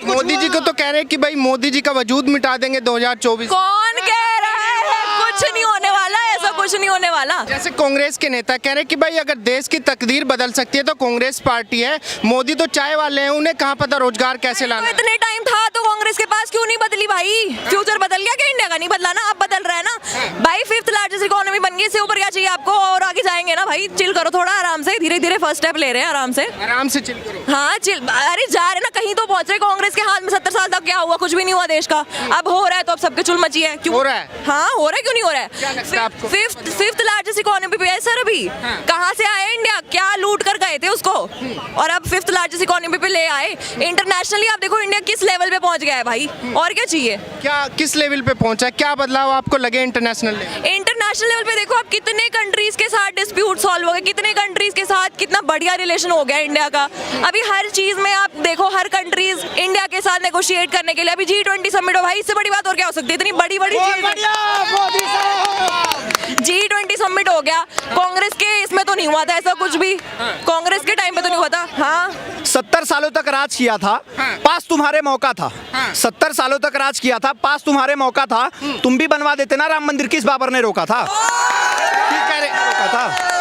मोदी जी को तो कह रहे हैं कि भाई मोदी जी का वजूद मिटा देंगे 2024। कौन कह रहा है? कुछ नहीं होने वाला, ऐसा कुछ नहीं होने वाला। जैसे कांग्रेस के नेता कह रहे हैं कि भाई अगर देश की तकदीर बदल सकती है तो कांग्रेस पार्टी है, मोदी तो चाय वाले हैं, उन्हें कहाँ पता रोजगार कैसे लाना है। इतने टाइम था तो कांग्रेस के पास क्यों नहीं बदली भाई? फ्यूचर बदल गया क्या? इंडिया का नहीं बदला ना, अब बदल रहा है ना भाई। 5th लार्जेस्ट इकोनॉमी बन गई, इससे ऊपर क्या चाहिए आपको? और आगे जाएंगे ना भाई। चिल करो थोड़ा, आराम से, धीरे धीरे फर्स्ट स्टेप ले रहे हैं, आराम से चिल करो। हाँ चिल, अरे जा रहे ना, कहीं तो पहुंच रहे। कांग्रेस के हाथ में 70 साल तक क्या हुआ? कुछ भी नहीं हुआ देश का। अब हो रहा है तो अब सबके चुल मची है। क्यों हो रहा है? हाँ हो रहा है, क्यों नहीं हो रहा क्या लगता है है? आपको? फिफ्थ लार्जेस्ट इकोनॉमी पे है सर अभी। कहाँ से आए इंडिया? क्या लूट कर गए थे उसको, और अब 5th लार्जेस्ट इकोनॉमी पे ले आए। इंटरनेशनली आप देखो इंडिया किस लेवल पे पहुंच गया है भाई, और क्या चाहिए? क्या किस लेवल पे पहुंचा है? क्या बदलाव आपको लगे इंटरनेशनल लेवल? इंटरनेशनल लेवल पे देखो आप कितने कंट्रीज के साथ डिस्प्यूट सॉल्व हो गए, कितने कंट्रीज के साथ कितना बढ़िया रिलेशन हो गया इंडिया का। अभी हर चीज में आप देखो, हर कंट्रीज इंडिया के साथ नेगोशिएट करने के लिए अभी G20 समिट हो भाई, इससे बड़ी बात और क्या हो सकती है? इतनी बड़ी बड़ी G20 समिट हो गया। कांग्रेस के इसमें तो नहीं हुआ था ऐसा कुछ भी, कांग्रेस के टाइम पे तो नहीं हुआ था। हाँ 70 सालों तक राज किया था, पास तुम्हारे मौका था। 70 सालों तक राज किया था, पास तुम्हारे मौका था। तुम भी बनवा देते ना राम मंदिर, किस बाबर ने रोका था? रोका था।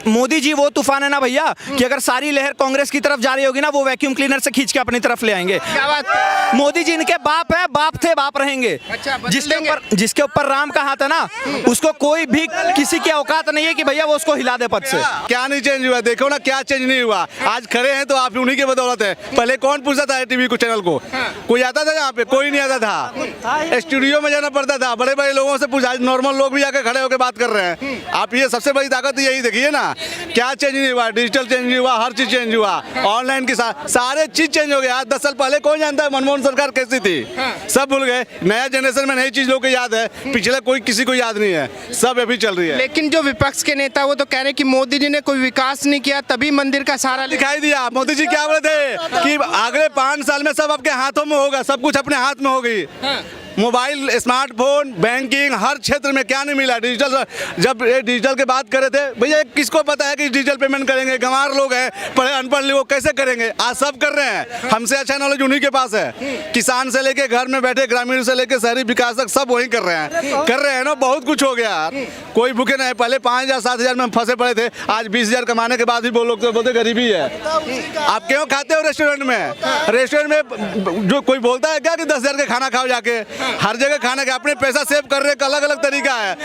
मोदी जी वो तूफान है ना भैया, कि अगर सारी लहर कांग्रेस की तरफ जा रही होगी ना, वो वैक्यूम क्लीनर से खींच के अपनी तरफ ले आएंगे। क्या बात? मोदी जी इनके बाप है, बाप थे, बाप रहेंगे। अच्छा, बदल जिसके ऊपर राम का हाथ है ना, उसको कोई भी किसी की औकात नहीं है कि भैया वो उसको हिला दे पद से। क्या नहीं चेंज हुआ? देखो ना क्या चेंज नहीं हुआ। आज खड़े हैं तो आप उन्हीं की बदौलत है। पहले कौन पूछता था टीवी को, चैनल को? कोई आता था यहाँ पे? कोई नहीं आता था। स्टूडियो में जाना पड़ता था, बड़े बड़े लोगों से पूछा। नॉर्मल लोग भी आके खड़े होकर बात कर रहे हैं। आप ये सबसे बड़ी ताकत यही देखिए ना, क्या चेंज नहीं हुआ? डिजिटल चेंज नहीं हुआ, हर चीज चेंज हुआ। ऑनलाइन के साथ सारे चीज चेंज हो गया। आज 10 साल पहले कौन जानता है मनमोहन सरकार कैसी थी? सब भूल गए। नया जनरेशन में नई चीज लोग को याद है, पिछले कोई किसी को याद नहीं है। सब अभी चल रही है। लेकिन जो विपक्ष के नेता वो तो कह रहे हैं कि मोदी जी ने कोई विकास नहीं किया, तभी मंदिर का सारा दिखाई दिया। मोदी जी क्या बोले थे कि अगले 5 साल में सब आपके हाथों में होगा, सब कुछ अपने हाथ में होगी। मोबाइल, स्मार्टफोन, बैंकिंग, हर क्षेत्र में क्या नहीं मिला? डिजिटल, जब ये डिजिटल की बात करे थे भैया, किसको पता है कि डिजिटल पेमेंट करेंगे? गंवार लोग हैं, पढ़े अनपढ़ लोग कैसे करेंगे? आज सब कर रहे हैं। हमसे अच्छा नॉलेज उन्हीं के पास है। किसान से लेके घर में बैठे, ग्रामीण से लेके शहरी विकास तक सब वही कर रहे हैं ना। बहुत कुछ हो गया, कोई भूखे नहीं। पहले 5,000 7,000 में फंसे पड़े थे, आज 20,000 कमाने के बाद भी वो लोग तो बोलते गरीबी है। आप क्यों खाते हो रेस्टोरेंट में? रेस्टोरेंट में जो कोई बोलता है क्या कि 10,000 के खाना खाओ जाके? हर जगह खाने का अपने पैसा सेव कर रहे, अलग अलग तरीका है।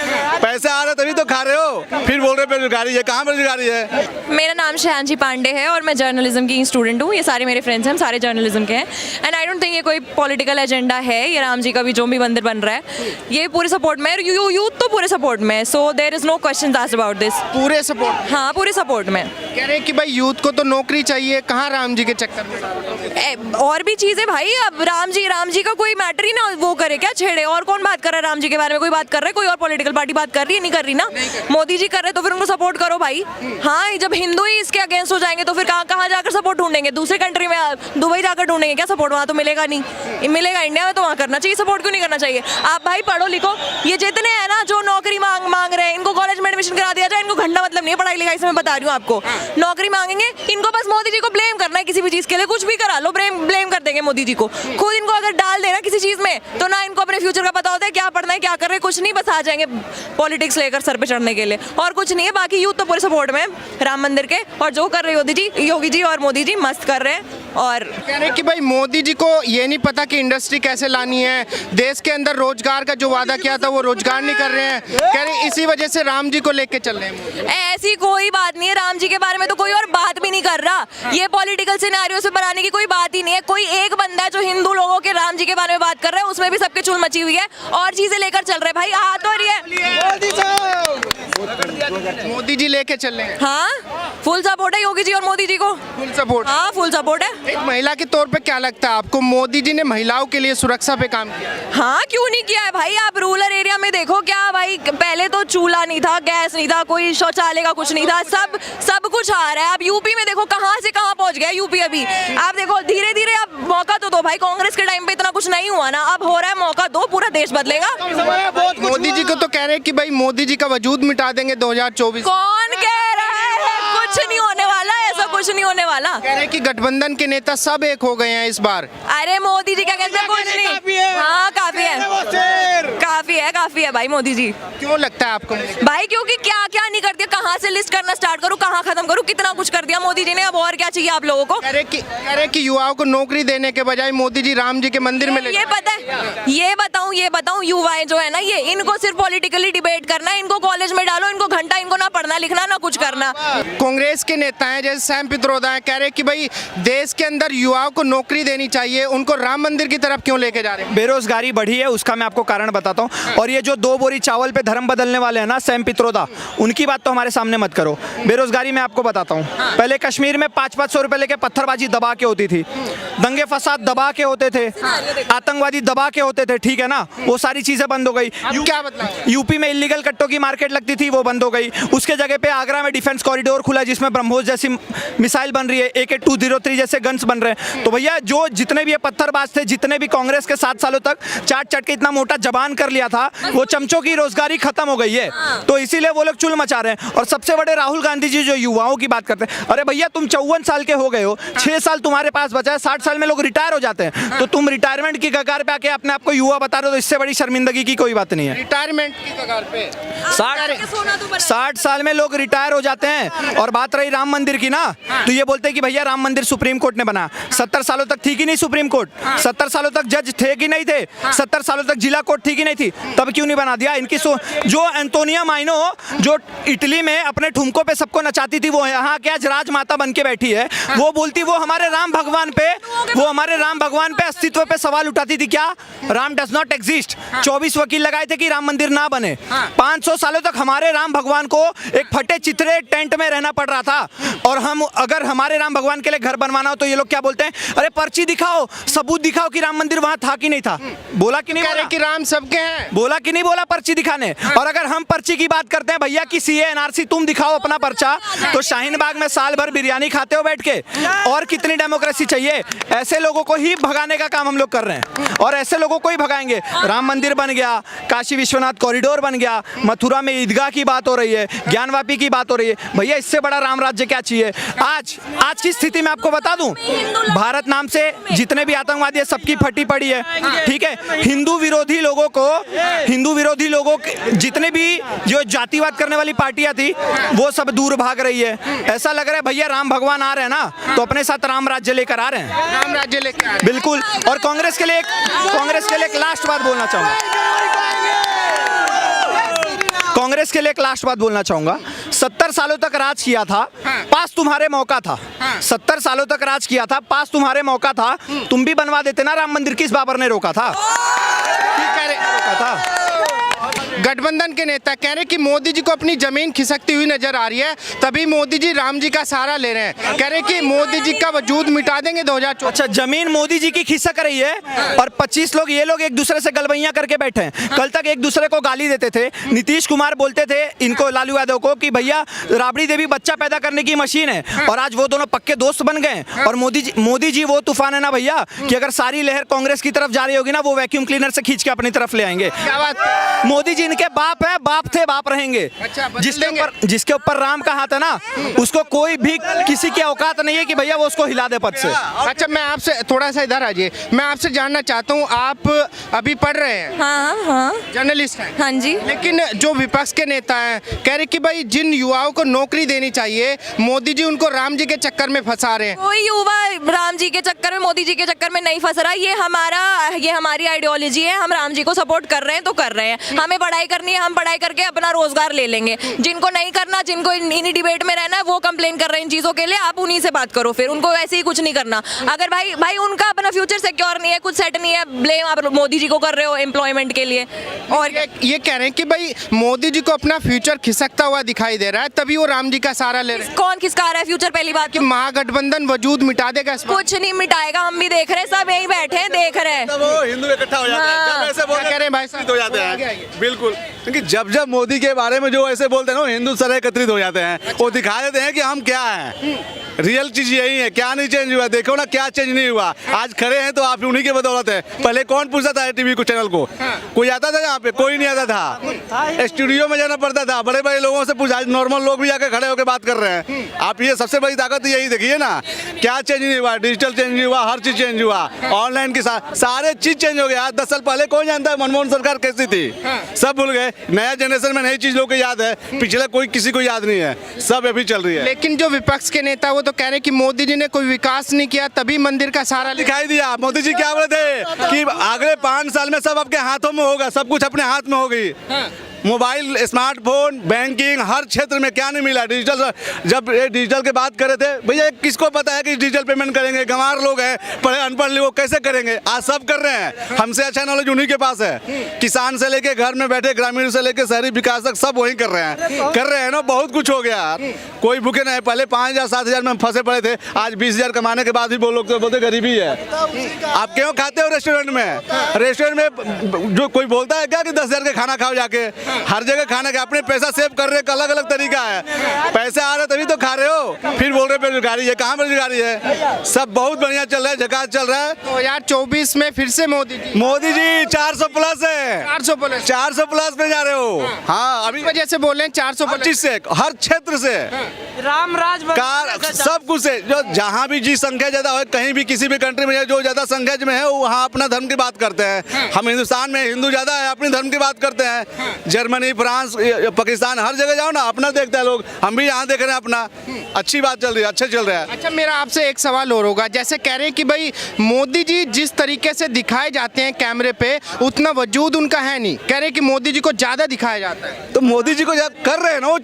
पैसे आ रहे तभी तो खा रहे हो, फिर बोल रहे बेरोजगारी है। कहाँ बेरोजगारी है? मेरा नाम शहानजी पांडे है और मैं जर्नलिज्म की स्टूडेंट हूँ। ये सारे मेरे फ्रेंड्स हैं, हम सारे जर्नलिज्म के हैं। एंड आई डोंट थिंक ये कोई पॉलिटिकल एजेंडा है। ये राम जी का भी जो भी मंदिर बन रहा है, ये पूरे सपोर्ट में है। यूथ तो पूरे सपोर्ट में है। So there is no question asked about this. पूरे सपोर्ट? हाँ पूरे सपोर्ट में। कह रहे हैं कि भाई यूथ को तो नौकरी चाहिए, कहाँ राम जी के चक्कर में? और भी चीजें भाई, अब राम जी का कोई मैटर ही ना वो करे क्या, छेड़े। और कौन बात कर रहा है राम जी के बारे में? कोई बात कर रहा है? कोई और पॉलिटिकल पार्टी बात कर रही है? नहीं कर रही ना। मोदी जी कर रहे तो फिर उनको सपोर्ट करो भाई। हाँ जब हिंदू ही इसके अगेंस्ट हो जाएंगे तो फिर कहाँ जाकर सपोर्ट ढूंढेंगे? दूसरे कंट्री में, दुबई जाकर ढूंढेंगे क्या सपोर्ट? वहाँ तो मिलेगा नहीं। मिलेगा इंडिया में तो वहाँ करना चाहिए सपोर्ट। क्यों नहीं करना चाहिए? आप भाई पढ़ो लिखो। ये जितने हैं ना जो नौकरी मांग रहे हैं, इनको कॉलेज में एडमिशन करा दिया जाए। इनको घंटा मतलब नहीं है पढ़ाई लिखाई से, मैं बता रही हूँ आपको। नौकरी मांगेंगे, इनको बस मोदी जी को ब्लेम करना है किसी भी चीज के लिए। कुछ भी करा लो, ब्लेम कर देंगे मोदी जी को। खुद इनको अगर डाल देना किसी चीज में तो ना इनको अपने फ्यूचर का पता होता है, क्या पढ़ना है क्या कर रहे हैं, कुछ नहीं। बस आ जाएंगे पॉलिटिक्स लेकर सर पे चढ़ने के लिए, और कुछ नहीं है। बाकी यूथ तो पूरे सपोर्ट में राम मंदिर के, और जो कर रहे योगी जी और मोदी जी मस्त कर रहे हैं। और कह रहे हैं कि भाई मोदी जी को ये नहीं पता कि इंडस्ट्री कैसे लानी है, देश के अंदर रोजगार का जो वादा किया था वो रोजगार नहीं कर रहे हैं। कह रहे हैं इसी वजह से राम जी को लेके चल रहे हैं। ऐसी कोई बात नहीं है। राम जी के बारे में तो कोई और बात भी नहीं कर रहा। ये पॉलिटिकल सिनेरियो से बनाने की कोई बात ही नहीं है। कोई एक बंदा है जो हिंदू लोगों के राम जी के बारे में बात कर रहा है, उसमें भी सबके चुल मची हुई है और चीजें लेकर चल रहे हैं भाई। हाथ और मोदी जी लेके चल रहे हैं। हाँ फुल सपोर्ट है योगी जी और मोदी जी को। Full support? हाँ फुल सपोर्ट है। एक महिला के तौर पे क्या लगता है आपको, मोदी जी ने महिलाओं के लिए सुरक्षा पे काम किया? हाँ क्यों नहीं किया है भाई? आप रूरल एरिया में देखो क्या भाई, पहले तो चूल्हा नहीं था, गैस नहीं था, कोई शौचालय का कुछ नहीं था, सब कुछ आ रहा है। आप यूपी में देखो कहाँ से कहाँ पहुँच गया यूपी। अभी आप देखो धीरे धीरे आप मौका तो दो भाई। कांग्रेस के टाइम पे इतना कुछ कुछ नहीं हुआ ना, अब हो रहा है, मौका दो, पूरा देश बदलेगा। मोदी जी को तो कह रहे हैं कि भाई मोदी जी का वजूद मिटा देंगे 2024। कौन कह रहा है? कुछ नहीं होने वाला, ऐसा कुछ नहीं होने वाला। कह रहे हैं कि गठबंधन के नेता सब एक हो गए हैं इस बार। अरे मोदी जी क्या कहते हैं? कुछ नहीं। हाँ काफी है भाई मोदी जी। क्यों लगता है आपको? भाई क्योंकि क्या क्या नहीं कर दिया, कहाँ से लिस्ट करना स्टार्ट करूँ, कहाँ खत्म करूँ, कितना कुछ कर दिया मोदी जी ने, अब और क्या चाहिए आप लोगों को? कह रहे कि युवाओं को नौकरी देने के बजाय मोदी जी राम जी के मंदिर में ले ये पता है, ये बताऊं युवाएं जो है ना, ये इनको सिर्फ पॉलिटिकली डिबेट करना है, इनको कॉलेज में डालो, इनको घंटा, इनको ना पढ़ना लिखना ना कुछ करना। कांग्रेस के नेता हैं जैसे सैम पित्रोदा हैं, कह रहे हैं कि भाई देश के अंदर युवाओं को नौकरी देनी चाहिए, उनको राम मंदिर की तरफ क्यों लेके जा रहे हैं? बेरोजगारी बढ़ी है, उसका मैं आपको कारण बताता हूँ। और ये जो 2 बोरी चावल पे धर्म बदलने वाले हैं ना सैम पित्रोदा, उनकी बात तो हमारे सामने मत करो। बेरोजगारी मैं आपको बताता हूँ, पहले कश्मीर में 500-500 रुपए लेके पत्थरबाजी दबा के होती थी, दंगे फसाद दबा के होते थे, आतंकवादी दबा के होते थे, ठीक है ना, वो सारी चीजें बंद हो गई। क्या बदला? यूपी में इलीगल कट्टों की मार्केट लगती थी, वो बंद हो गई। उसके जगह पे आगरा में डिफेंस कॉरिडोर खुला जिसमें ब्रह्मोस जैसी मिसाइल बन रही है, AK-203 जैसे गन्स बन रहे हैं। तो भैया जो जितने भी ये पत्थरबाज थे, जितने भी कांग्रेस के 7 सालों तक चाट के इतना मोटा जबान कर लिया था, वो चमचों की रोजगारी खत्म हो गई है, तो इसीलिए वो लोग चुल मचा रहे हैं। और सबसे बड़े राहुल गांधी जी जो युवाओं की बात करते हैं, अरे भैया तुम 54 साल के हो गए हो, 6 साल तुम्हारे पास बचा है, 60 साल में लोग रिटायर हो जाते हैं, तो तुम रिटायरमेंट की कगार पे आके अपने आप को युवा बता रहे हो, तो इससे बड़ी शर्मिंदगी की कोई बात नहीं है। रिटायरमेंट की कगार पे 60 साल में लोग रिटायर हो जाते हैं। और बात रही राम मंदिर की ना, तो ये बोलते हैं कि भैया राम मंदिर सुप्रीम कोर्ट ने बना, 70 सालों तक थी कि नहीं सुप्रीम कोर्ट? 70 सालों तक जज थे कि नहीं थे? 70 सालों तक जिला कोर्ट थी कि नहीं थी? तब क्यों नहीं बना दिया? इनकी जो एंटोनिया माइनो जो इटली में अपने ठुमकों पे सबको नचाती थी, वो यहाँ क्या राजमाता बन के बैठी है, वो बोलती वो हमारे राम भगवान पे अस्तित्व पे सवाल उठाती थी, क्या राम डज नॉट एग्जिस्ट। 24 वकील लगाए थे कि राम मंदिर ना बने। 500 सालों तक हमारे राम भगवान को एक फटे चित्रे टेंट में रहना पड़ रहा था, और हम अगर हमारे राम भगवान के लिए घर बनवाना हो तो ये लोग क्या बोलते हैं, अरे पर्ची दिखाओ, सबूत दिखाओ कि राम मंदिर वहां था कि नहीं था। बोला कि नहीं? कह रहे कि राम सबके हैं। बोला कि नहीं बोला पर्ची दिखाने? और अगर हम पर्ची की बात करते हैं भैया कि CA NRC तुम दिखाओ अपना पर्चा, तो शाहीन बाग में साल भर बिरयानी खाते हो बैठ के, और कितनी डेमोक्रेसी चाहिए? ऐसे लोगों को ही भगाने का काम हम लोग कर रहे हैं, और ऐसे लोगों को ही भगाएंगे। राम मंदिर बन गया, काशी विश्वनाथ कॉरिडोर बन गया, मथुरा में ईदगाह की बात हो रही है, ज्ञानवापी की बात हो रही है, भैया इससे बड़ा राम राज्य क्या चाहिए? आज की स्थिति में आपको बता दूं, भारत नाम से जितने भी आतंकवादी है सबकी फटी पड़ी है, ठीक है। हिंदू विरोधी लोगों जितने भी जो जातिवाद करने वाली पार्टियां थी, वो सब दूर भाग रही है। ऐसा लग रहा है भैया राम भगवान आ रहे हैं ना, तो अपने साथ राम राज्य लेकर आ रहे हैं, राम राज्य लेकर आ रहे हैं। बिल्कुल। और कांग्रेस के लिए एक लास्ट बात बोलना चाहूंगा। 70 सालों तक राज किया था, पास तुम्हारे मौका था। 70 सालों तक राज किया था, पास तुम्हारे मौका था, तुम भी बनवा देते ना राम मंदिर, किस बाबर ने रोका था? गठबंधन के नेता कह रहे कि मोदी जी को अपनी जमीन खिसकती हुई नजर आ रही है, तभी मोदी जी राम जी का सहारा ले रहे हैं। कह रहे कि मोदी जी का वजूद मिटा देंगे 2024। अच्छा, जमीन मोदी जी की खिसक रही है, और 25 लोग ये लोग एक दूसरे से गलबैया करके बैठे हैं। कल तक एक दूसरे को गाली देते थे। नीतीश कुमार बोलते थे इनको, लालू यादव को, कि भैया राबड़ी देवी बच्चा पैदा करने की मशीन है, और आज वो दोनों पक्के दोस्त बन गए। और मोदी जी वो तूफान है ना भैया, कि अगर सारी लहर कांग्रेस की तरफ जा रही होगी ना, वो वैक्यूम क्लीनर से खींच के अपनी तरफ ले आएंगे। क्या बात? मोदी जी इनके बाप है, बाप थे, बाप रहेंगे। अच्छा, जिसके ऊपर राम का हाथ है ना, उसको कोई भी किसी की औकात नहीं है कि भैया वो उसको हिला दे पद से। अच्छा, मैं आपसे थोड़ा सा इधर आ जाइए, मैं आपसे जानना चाहता हूँ, आप अभी पढ़ रहे हैं? हाँ, जर्नलिस्ट हैं? हाँ जी। लेकिन जो विपक्ष के नेता हैं कह रहे कि भाई जिन युवाओं को नौकरी देनी चाहिए, मोदी जी उनको राम जी के चक्कर में फंसा रहे हैं। कोई युवा राम जी के चक्कर में, मोदी जी के चक्कर में नहीं फंस रहा। ये हमारी आइडियोलॉजी है, हम राम जी को सपोर्ट कर रहे हैं तो कर रहे हैं। हमें पढ़ाई करनी है, हम पढ़ाई करके अपना रोजगार ले लेंगे। जिनको नहीं करना, जिनको इन्हीं डिबेट में रहना है, वो कंप्लेन कर रहे हैं इन चीजों के लिए, आप उन्हीं से बात करो, फिर उनको ऐसे ही कुछ नहीं करना। अगर भाई उनका अपना फ्यूचर सिक्योर नहीं है, कुछ सेट नहीं है, ब्लेम आप मोदी जी को कर रहे हो एम्प्लॉयमेंट के लिए। और ये कह रहे हैं कि भाई मोदी जी को अपना फ्यूचर खिसकता हुआ दिखाई दे रहा है, तभी वो राम जी का सहारा ले रहे हैं। कौन खिसका रहा है फ्यूचर? पहली बात कि महागठबंधन वजूद मिटा देगा इस बार? कुछ नहीं मिटाएगा, हम भी देख रहे हैं, सब यहीं बैठे हैं, देख रहे हैं। वो हिंदू इकट्ठा हो जाते हैं, जब ऐसे बोलते हैं, कह रहे हैं भाई साहब हो जाते हैं, बिल्कुल। बिल्कुल, क्योंकि जब जब मोदी के बारे में जो ऐसे बोलते हैं ना, हिंदू सारे एकत्रित हो जाते हैं। वो दिखा देते हैं कि हम क्या हैं। रियल चीज यही है, क्या नहीं चेंज हुआ, देखो ना क्या चेंज नहीं हुआ। आज खड़े हैं तो आप उन्हीं के बदौलत है। पहले कौन पूछता था टीवी को, चैनल को? कोई आता था यहाँ पे? कोई नहीं आता था। स्टूडियो में जाना पड़ता था, बड़े बड़े लोगों से पूछा। आज नॉर्मल लोग भी आके खड़े होकर बात कर रहे हैं। आप ये सबसे बड़ी ताकत यही देखिए ना, क्या चेंज नहीं हुआ। डिजिटल चेंज नहीं हुआ, हर चीज चेंज हुआ। ऑनलाइन के साथ सारे चीज चेंज हो गया। आज 10 साल पहले कौन जानता है मनमोहन सरकार कैसी थी? सब भूल गए। नया जनरेशन में नई चीज लोग को याद है, पिछले कोई किसी को याद नहीं है। सब अभी चल रही है। लेकिन जो विपक्ष के नेता वो तो कह रहे हैं कि मोदी जी ने कोई विकास नहीं किया, तभी मंदिर का सहारा दिखाई दिया। मोदी जी क्या बोले थे कि अगले 5 साल में सब आपके हाथों में होगा, सब कुछ अपने हाथ में होगी। मोबाइल, स्मार्टफोन, बैंकिंग, हर क्षेत्र में क्या नहीं मिला। डिजिटल, जब ये डिजिटल की बात कर रहे थे, भैया किसको पता है कि डिजिटल पेमेंट करेंगे? गंवार लोग हैं, पढ़े अनपढ़ लोग कैसे करेंगे? आज सब कर रहे हैं। हमसे अच्छा नॉलेज उन्हीं के पास है। किसान से लेके घर में बैठे ग्रामीण से लेके शहरी विकास तक सब वही कर रहे हैं ना। बहुत कुछ हो गया, कोई भूखे नहीं। पहले 5,000 7,000 में फंसे पड़े थे, आज 20,000 कमाने के बाद भी वो लोग तो बोलते गरीबी है। आप क्यों खाते हो रेस्टोरेंट में? रेस्टोरेंट में जो कोई बोलता है क्या कि 10,000 का खाना खाओ जाके? हर जगह खाने का अपने पैसा सेव कर रहे, अलग अलग तरीका है। पैसे आ रहे तभी तो खा रहे हो, फिर बोल रहे बेरोजगारी है। कहाँ बेरोजगारी है? सब बहुत बढ़िया चल रहा है, झकास चल रहा है। 2024 में फिर से मोदी जी 400 प्लस है। 400 प्लस में जा रहे हो। हाँ, अभी वजह से बोल रहे हैं 400 हर चीज से, हर क्षेत्र से, राम राज कार सब कुछ से। जो जहाँ भी जी संख्या ज्यादा हो, कहीं भी किसी भी कंट्री में जो ज्यादा संख्या में है, वहाँ अपना धर्म की बात करते हैं। हम हिंदुस्तान में हिंदू ज्यादा है, अपने धर्म की बात करते हैं। जर्मनी, फ्रांस, पाकिस्तान, हर जगह जाओ ना, अपना देखते हैं लोग। हम भी यहाँ देख रहे हैं अपना। अच्छी बात चल रही है, अच्छा चल रहा है। अच्छा, मेरा आपसे एक सवाल और होगा। जैसे कह रहे हैं कि भाई मोदी जी जिस तरीके से दिखाए जाते हैं कैमरे पे, उतना वजूद उनका है नहीं। कह रहे हैं कि मोदी जी को ज्यादा दिखाया जाता है। तो मोदी जी को कर रहे हैं ना, वो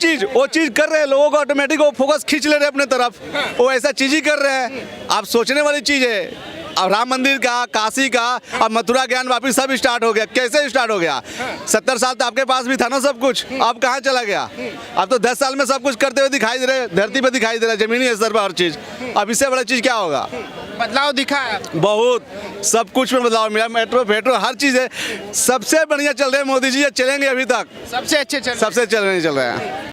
चीज कर रहे हैं। लोगों को ऑटोमेटिक वो फोकस खींच ले रहे हैं अपने तरफ। वो ऐसा चीज ही कर रहे हैं। आप सोचने वाली चीज है। अब राम मंदिर का, काशी का, अब मथुरा ज्ञान वापिस सब स्टार्ट हो गया। कैसे स्टार्ट हो गया? 70 साल तो आपके पास भी था ना सब कुछ। अब कहाँ चला गया? अब तो 10 साल में सब कुछ करते हुए दिखाई दे रहे, धरती पे दिखाई दे रहा है, जमीनी स्तर पर हर चीज। अब इससे बड़ा चीज क्या होगा? बदलाव दिखा है बहुत, सब कुछ में बदलाव मिला। मेट्रो फेट्रो हर चीज है। सबसे बढ़िया चल रहे हैं मोदी जी, चलेंगे अभी तक सबसे अच्छे सबसे चल रहे हैं।